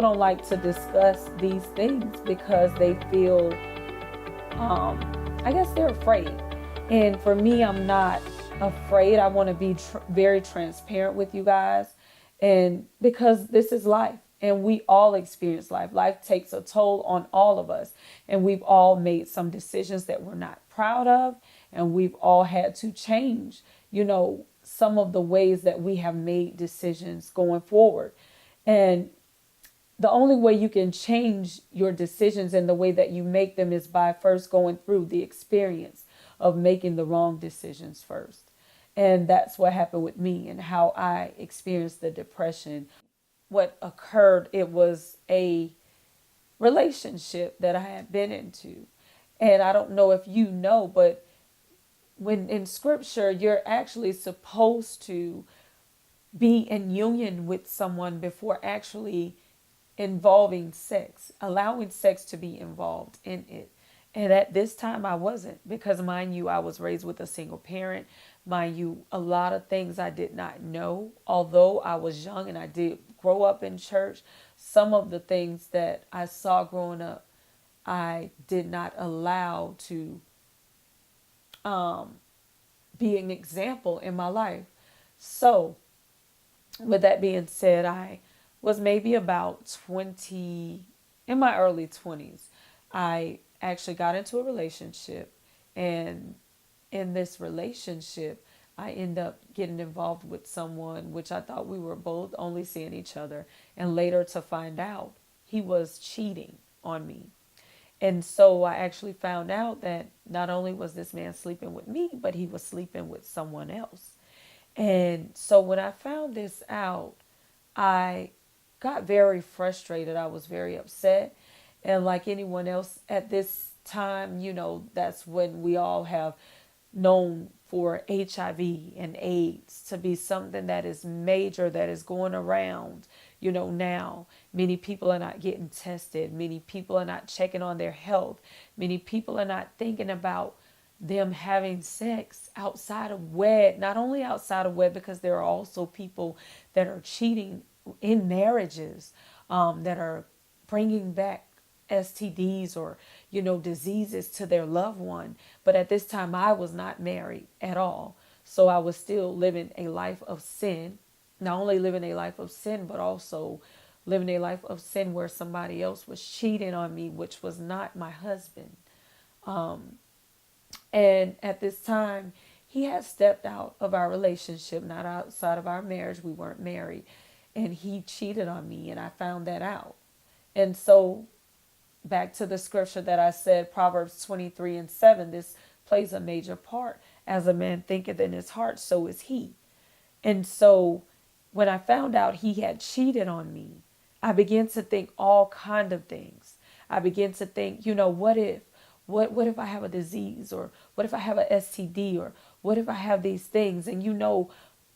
don't like to discuss these things because they feel, I guess they're afraid. And for me, I'm not afraid. I want to be very transparent with you guys. And because this is life and we all experience life, life takes a toll on all of us. And we've all made some decisions that we're not proud of. And we've all had to change, some of the ways that we have made decisions going forward. And the only way you can change your decisions and the way that you make them is by first going through the experience of making the wrong decisions first. And that's what happened with me and how I experienced the depression. What occurred, it was a relationship that I had been into. And I don't know if you know, but when in scripture, you're actually supposed to be in union with someone before actually involving sex, allowing sex to be involved in it. And at this time, I wasn't, because mind you, I was raised with a single parent. Mind you, a lot of things I did not know. Although I was young and I did grow up in church, some of the things that I saw growing up, I did not allow to be an example in my life. So, with that being said, I was maybe about 20, in my early 20s. I actually got into a relationship, and in this relationship, I ended up getting involved with someone which I thought we were both only seeing each other, and later to find out he was cheating on me. And so I actually found out that not only was this man sleeping with me, but he was sleeping with someone else. And so when I found this out, I got very frustrated. I was very upset. And like anyone else at this time, that's when we all have known for HIV and AIDS to be something that is major, that is going around. Now many people are not getting tested. Many people are not checking on their health. Many people are not thinking about them having sex outside of wed, not only outside of wed, because there are also people that are cheating in marriages, that are bringing back STDs or, diseases to their loved one. But at this time, I was not married at all. So I was still living a life of sin, not only living a life of sin, but also living a life of sin where somebody else was cheating on me, which was not my husband. And at this time, he had stepped out of our relationship, not outside of our marriage. We weren't married. And he cheated on me, and I found that out. And so back to the scripture that I said, Proverbs 23:7, this plays a major part. As a man thinketh in his heart, so is he. And so when I found out he had cheated on me, I began to think all kind of things. I began to think, what if I have a disease, or what if I have a STD, or what if I have these things? And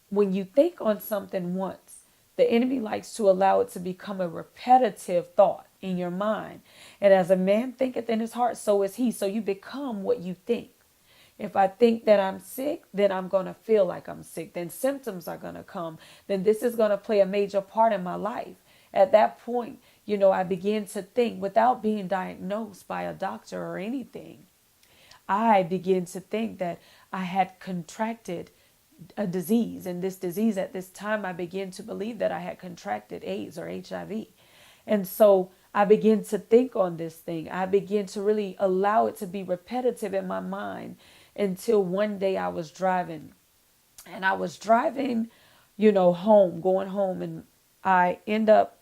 when you think on something once, the enemy likes to allow it to become a repetitive thought in your mind. And as a man thinketh in his heart, so is he. So you become what you think. If I think that I'm sick, then I'm going to feel like I'm sick. Then symptoms are going to come. Then this is going to play a major part in my life. At that point, I began to think, without being diagnosed by a doctor or anything, I began to think that I had contracted a disease. And this disease, at this time, I began to believe that I had contracted AIDS or HIV. And so I began to think on this thing. I began to really allow it to be repetitive in my mind, until one day I was driving. And I was driving, home, going home. And I end up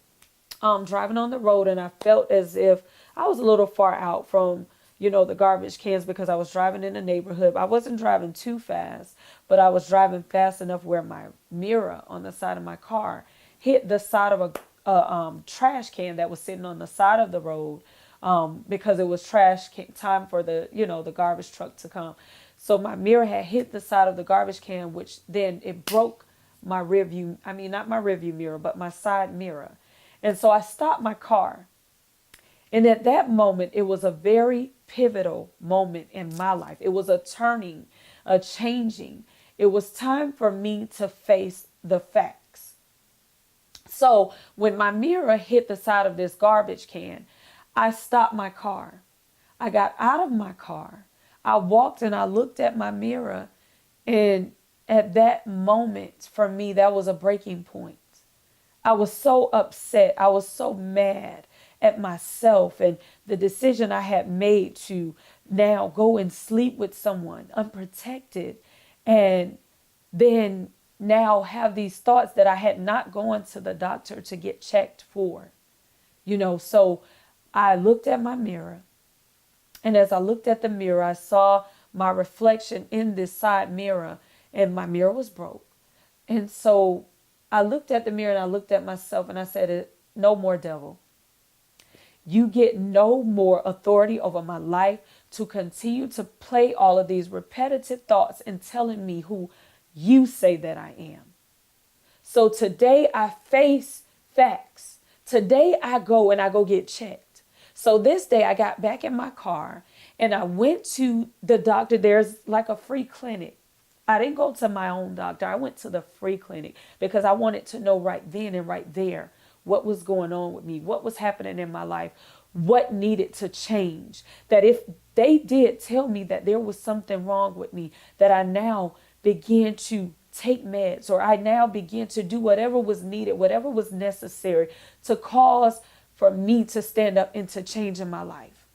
driving on the road, and I felt as if I was a little far out from, the garbage cans, because I was driving in a neighborhood. I wasn't driving too fast, but I was driving fast enough where my mirror on the side of my car hit the side of a trash can that was sitting on the side of the road, because it was time for the garbage truck to come. So my mirror had hit the side of the garbage can, which then it broke my rear view. I mean, not my rear view mirror, but my side mirror. And so I stopped my car. And at that moment, it was a very pivotal moment in my life. It was a turning, a changing. It was time for me to face the facts. So when my mirror hit the side of this garbage can, I stopped my car. I got out of my car. I walked and I looked at my mirror. And at that moment, for me, that was a breaking point. I was so upset. I was so mad at myself and the decision I had made to now go and sleep with someone unprotected, and then now have these thoughts that I had not gone to the doctor to get checked for. So I looked at my mirror, and as I looked at the mirror, I saw my reflection in this side mirror, and my mirror was broke. And so I looked at the mirror and I looked at myself and I said, no more, devil. You get no more authority over my life to continue to play all of these repetitive thoughts and telling me who you say that I am. So today I face facts. Today I go get checked. So this day I got back in my car and I went to the doctor. There's like a free clinic. I didn't go to my own doctor. I went to the free clinic because I wanted to know right then and right there what was going on with me, what was happening in my life, what needed to change. That if they did tell me that there was something wrong with me, that I now began to take meds, or I now began to do whatever was needed, whatever was necessary to cause for me to stand up and to change in my life.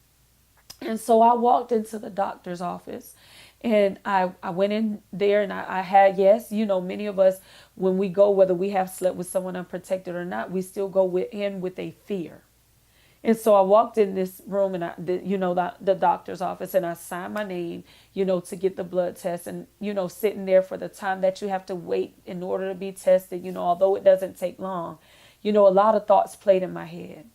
And so I walked into the doctor's office and I went in there and I had, yes, many of us, when we go, whether we have slept with someone unprotected or not, we still go in with a fear. And so I walked in this room and the doctor's office, and I signed my name, to get the blood test, and, sitting there for the time that you have to wait in order to be tested, although it doesn't take long, a lot of thoughts played in my head.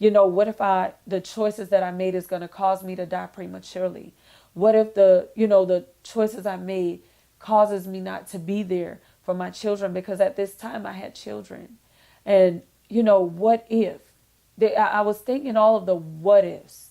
What if the choices that I made is going to cause me to die prematurely? What if the choices I made causes me not to be there for my children? Because at this time I had children. And, what if? I was thinking all of the what ifs.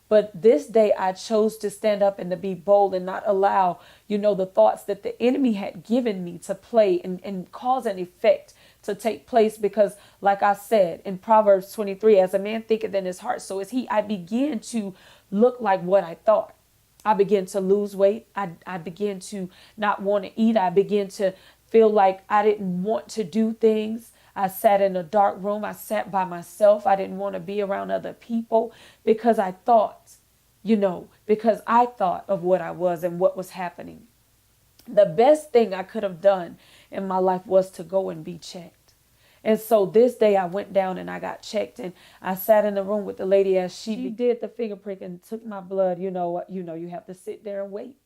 But this day I chose to stand up and to be bold and not allow, the thoughts that the enemy had given me to play and cause an effect to take place. Because like I said in Proverbs 23, as a man thinketh in his heart, so is he. I began to look like what I thought. I began to lose weight. I began to not want to eat. I began to feel like I didn't want to do things. I sat in a dark room. I sat by myself. I didn't want to be around other people because I thought, because I thought of what I was and what was happening. The best thing I could have done in my life was to go and be checked. And so this day I went down and I got checked, and I sat in the room with the lady as she did the finger prick and took my blood. You have to sit there and wait.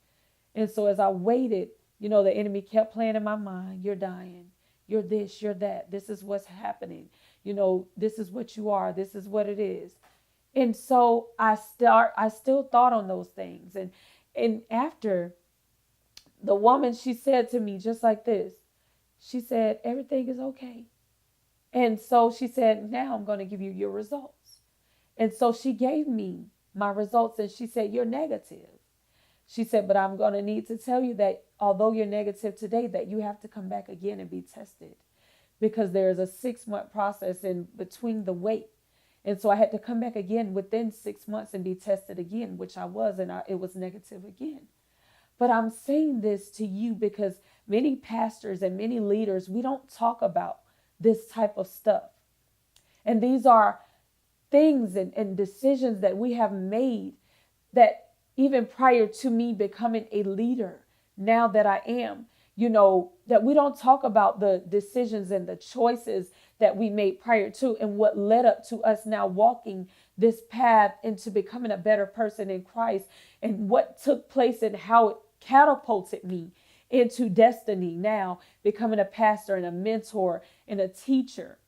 And so as I waited, the enemy kept playing in my mind. You're dying. You're this, you're that. This is what's happening. This is what you are. This is what it is. And so I still thought on those things. And after, the woman, she said to me just like this. She said, everything is okay. And so she said, now I'm going to give you your results. And so she gave me my results and she said, you're negative. She said, but I'm going to need to tell you that although you're negative today, that you have to come back again and be tested, because there is a 6-month process in between the wait. And so I had to come back again within 6 months and be tested again, which I was, and it was negative again. But I'm saying this to you because many pastors and many leaders, we don't talk about this type of stuff. And these are things and decisions that we have made that even prior to me becoming a leader, now that I am, that we don't talk about the decisions and the choices that we made prior to and what led up to us now walking this path into becoming a better person in Christ, and what took place and how it catapulted me into destiny, now becoming a pastor and a mentor and a teacher.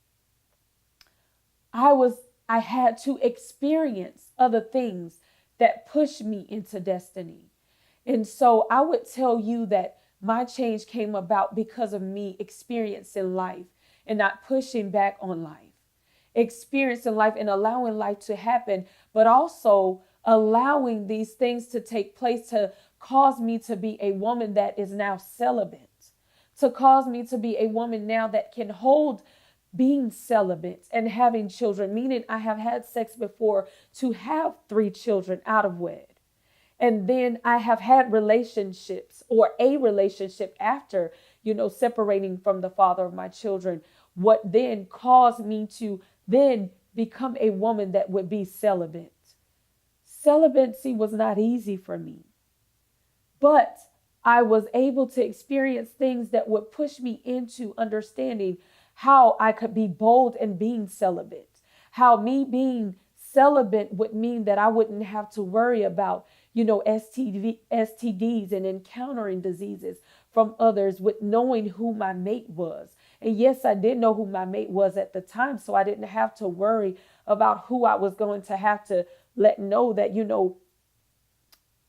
I had to experience other things that pushed me into destiny. And so I would tell you that my change came about because of me experiencing life and not pushing back on life. Experiencing life and allowing life to happen, but also allowing these things to take place to cause me to be a woman that is now celibate, to cause me to be a woman now that can hold being celibate and having children, meaning I have had sex before to have 3 children out of wed. And then I have had relationships or a relationship after, separating from the father of my children. What then caused me to then become a woman that would be celibate? Celibacy was not easy for me, but I was able to experience things that would push me into understanding how I could be bold in being celibate, how me being celibate would mean that I wouldn't have to worry about, STDs and encountering diseases from others, with knowing who my mate was. And yes, I did know who my mate was at the time, so I didn't have to worry about who I was going to have to let know that,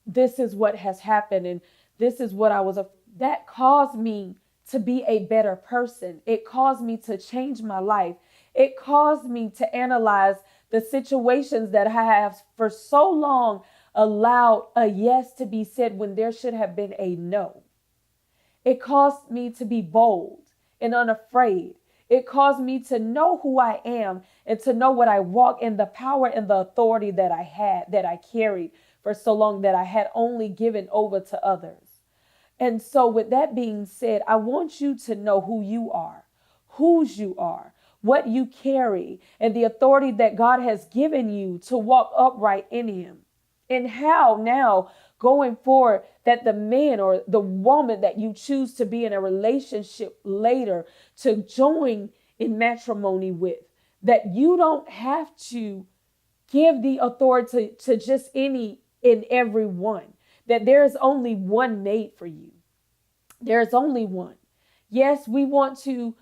this is what has happened and this is what I was. That caused me to be a better person. It caused me to change my life. It caused me to analyze the situations that I have for so long allowed a yes to be said when there should have been a no. It caused me to be bold and unafraid. It caused me to know who I am and to know what I walk in, the power and the authority that I had, that I carried for so long, that I had only given over to others. And so with that being said, I want you to know who you are, whose you are, what you carry, and the authority that God has given you to walk upright in Him. And how now going forward that the man or the woman that you choose to be in a relationship later to join in matrimony with, that you don't have to give the authority to just any and every one, that there is only one made for you. There's only one. Yes, we want to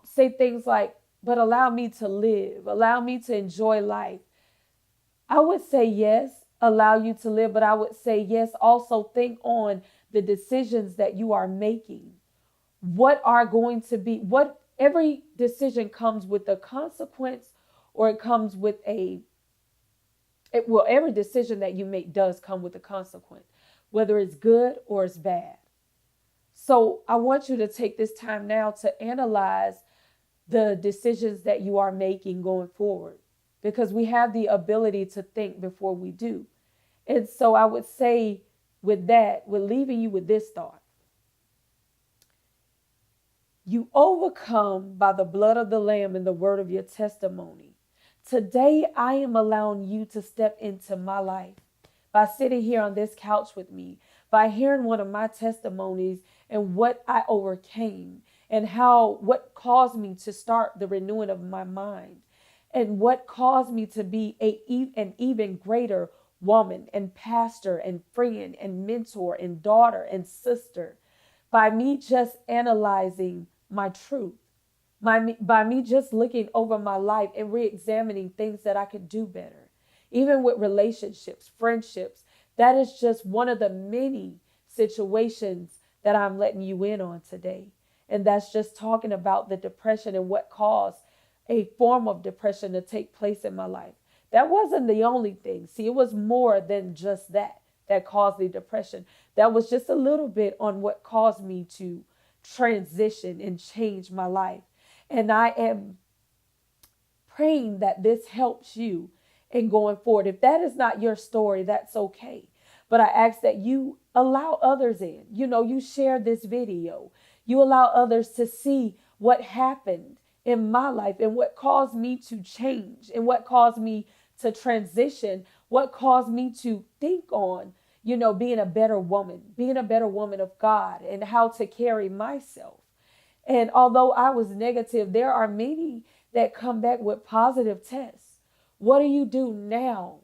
say things like, but allow me to live, allow me to enjoy life. I would say yes, allow you to live, but I would say yes, also think on the decisions that you are making. What are going to be, what every decision comes with a consequence, or it comes with every decision that you make does come with a consequence, whether it's good or it's bad. So I want you to take this time now to analyze the decisions that you are making going forward, because we have the ability to think before we do. And so I would say with that, we're leaving you with this thought. You overcome by the blood of the Lamb and the word of your testimony. Today, I am allowing you to step into my life by sitting here on this couch with me, by hearing one of my testimonies and what I overcame, and what caused me to start the renewing of my mind, and what caused me to be an even greater woman and pastor and friend and mentor and daughter and sister, by me just analyzing my truth, by me just looking over my life and re-examining things that I could do better, even with relationships, friendships. That is just one of the many situations that I'm letting you in on today. And that's just talking about the depression and what caused a form of depression to take place in my life. That wasn't the only thing. See, it was more than just that caused the depression. That was just a little bit on what caused me to transition and change my life. And I am praying that this helps you in going forward. If that is not your story, that's okay. But I ask that you allow others in. You share this video. You allow others to see what happened in my life and what caused me to change and what caused me to transition, what caused me to think on, being a better woman of God, and how to carry myself. And although I was negative, there are many that come back with positive tests. What do you do now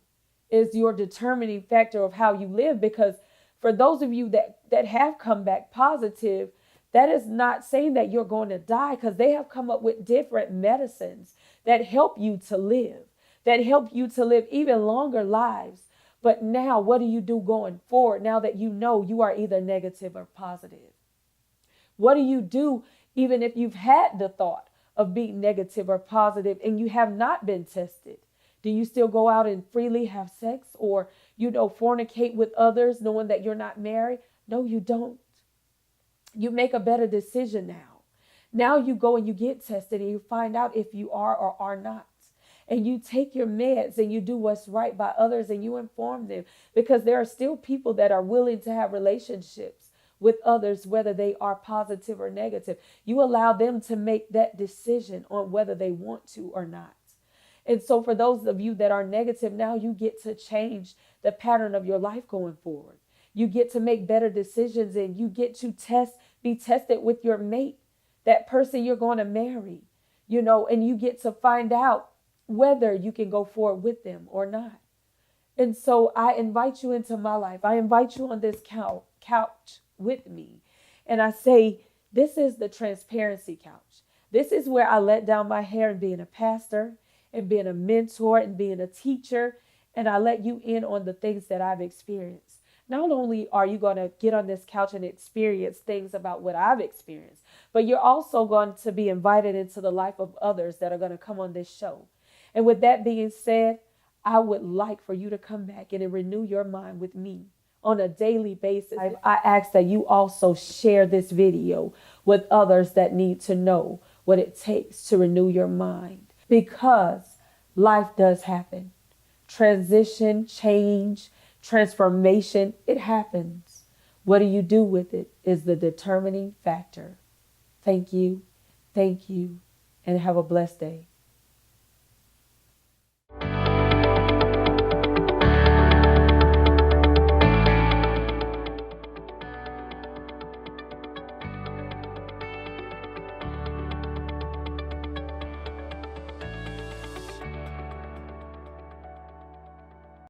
is your determining factor of how you live, because for those of you that have come back positive, that is not saying that you're going to die, because they have come up with different medicines that help you to live, even longer lives. But now, what do you do going forward now that you know you are either negative or positive? What do you do even if you've had the thought of being negative or positive and you have not been tested? Do you still go out and freely have sex, or, fornicate with others knowing that you're not married? No, you don't. You make a better decision now. Now you go and you get tested and you find out if you are or are not. And you take your meds and you do what's right by others and you inform them, because there are still people that are willing to have relationships with others, whether they are positive or negative. You allow them to make that decision on whether they want to or not. And so, for those of you that are negative, now you get to change the pattern of your life going forward. You get to make better decisions and you get to be tested with your mate, that person you're going to marry, and you get to find out whether you can go forward with them or not. And so I invite you into my life. I invite you on this couch with me. And I say, this is the transparency couch. This is where I let down my hair and being a pastor and being a mentor and being a teacher. And I let you in on the things that I've experienced. Not only are you going to get on this couch and experience things about what I've experienced, but you're also going to be invited into the life of others that are going to come on this show. And with that being said, I would like for you to come back and renew your mind with me on a daily basis. I ask that you also share this video with others that need to know what it takes to renew your mind, because life does happen. Transition, change, transformation, it happens. What do you do with it is the determining factor. Thank you, and have a blessed day.